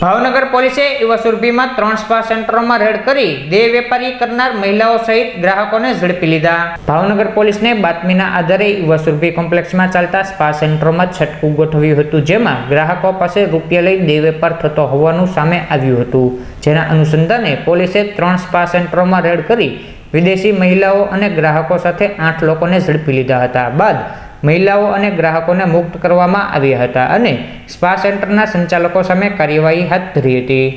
ભાવનગર પોલીસે યુવાસુરભીમાં 3 spa સેન્ટરોમાં red કરી દેહ વેપારી કરનાર મહિલાઓ સહિત ગ્રાહકોને ઝડપી લીધા। ભાવનગર પોલીસને બાતમીના આધારે યુવાસુરભી કોમ્પ્લેક્સમાં ચાલતા સ્પા સેન્ટરોમાં છટકું ગોઠવ્યું હતું, જેમાં ગ્રાહકો પાસે રૂપિયા લઈ દેહ વેપાર થતો હોવાનું સામે આવ્યું હતું। જેના અનુસંધાને પોલીસે 3 સ્પા સેન્ટરોમાં રેડ કરી વિદેશી મહિલાઓ અને ગ્રાહકો સાથે 8 લોકોને ઝડપી લીધા હતા। બાદ મહિલાઓ અને ગ્રાહકોને મુક્ત કરવામાં આવ્યા હતા અને સ્પા સેન્ટરના સંચાલકો સામે કાર્યવાહી હાથ ધરી હતી।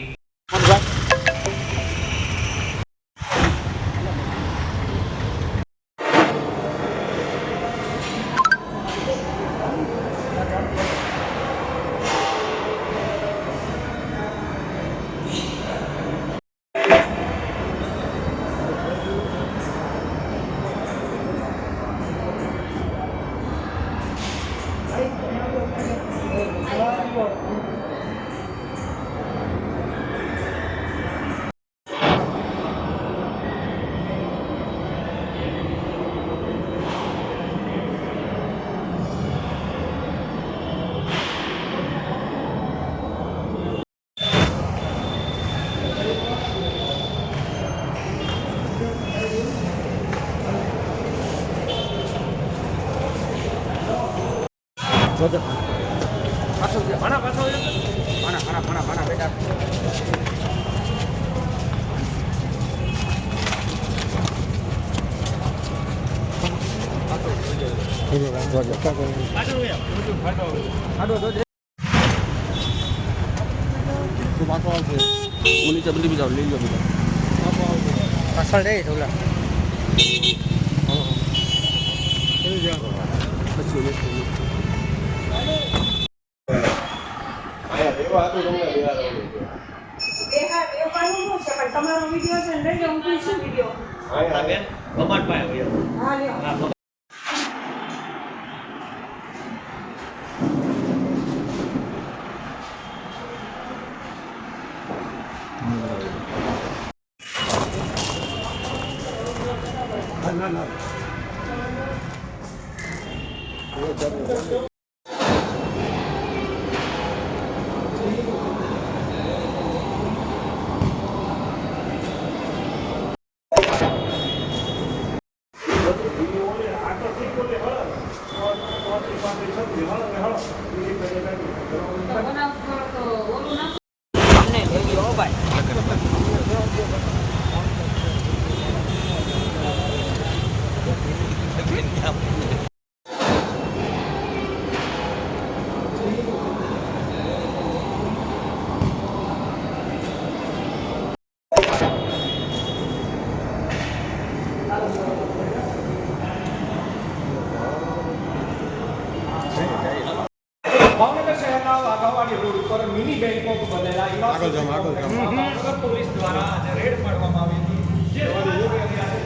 ભાવનગર શહેરના વાઘાવાડી રોડ ઉપર મિની બેંકો બનેલા ભાવનગર પોલીસ દ્વારા આજે રેડ પાડવામાં આવી હતી। જે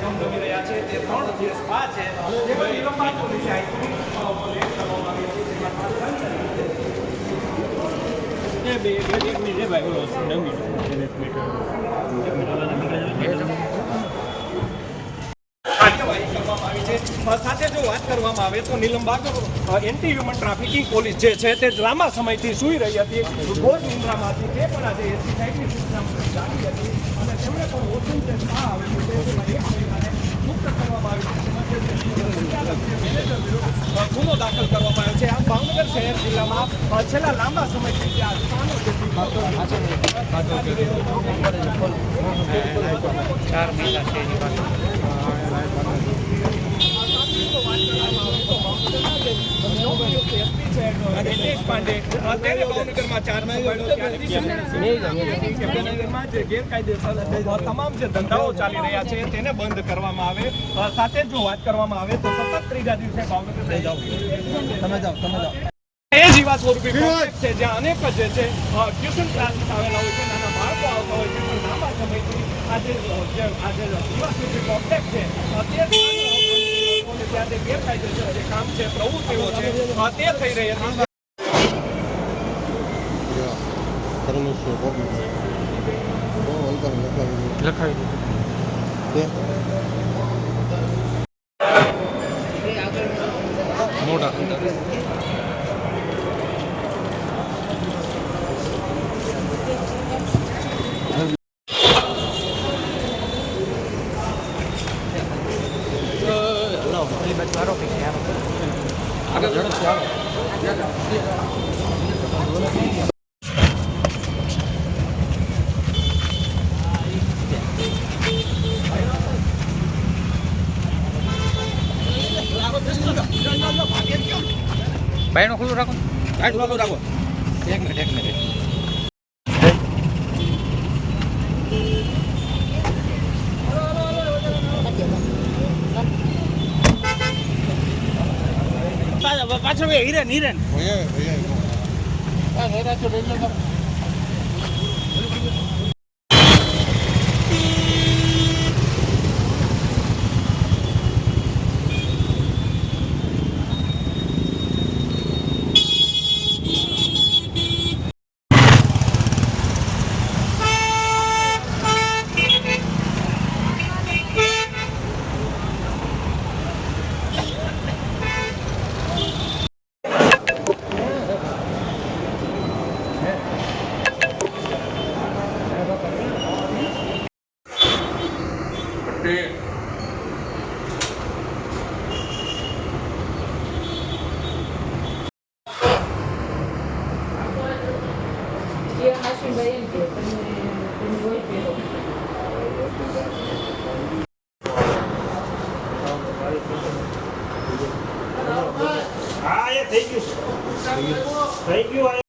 કામ કરી રહ્યા છે તે 3 જે સ્પા છે જેમાં નિલંબા પોલીસે રેડ કરવામાં આવી હતી। સાથે જો વાત કરવામાં આવે તો Nilambag anti human trafficking police જે છે તે લાંબા સમયથી સૂઈ રહી હતી, ઘોર નિંદ્રામાંથી તે પણ આજે એસી સાઈડની સૂચના જાણી હતી અને તેમણે પણ ઓછું જે સ્પા આવેલું છે તેમાં એક મહિલાને મુક્ત કરવામાં આવ્યું છે। ગુનો દાખલ કરવામાં આવ્યો છે। આ ભાવનગર શહેર જિલ્લામાં છેલ્લા લાંબા સમયથી જે આ સ્પાનો જે 4 મહિલા છે એની પાસે તમામ જે ધંધાઓ ચાલી રહ્યા છે તેને બંધ કરવામાં આવે। સાથે જો વાત કરવામાં આવે તો સતત 3જા દિવસે ભાવનગર એ જ યુવા સ્વરૂપી કોમ્પ્લેક્સ છે જ્યાં અનેક જે છે ટ્યુશન ક્લાસીસ આવેલા હોય છે, નાના બાળકો આવતા હોય છે, પણ લાંબા સમયથી આજે યુવા સ્વરૂપી કોમ્પ્લેક્સ છે ત્યાં જે ગેરકાયદેસર જે કામ છે, પ્રવૃત્તિઓ છે તે થઈ રહી હતી। મોટા બાયણું ખુલ્લું રાખો. રાખો. એક મિનિટ. પાછળ હિરેન ભૈયા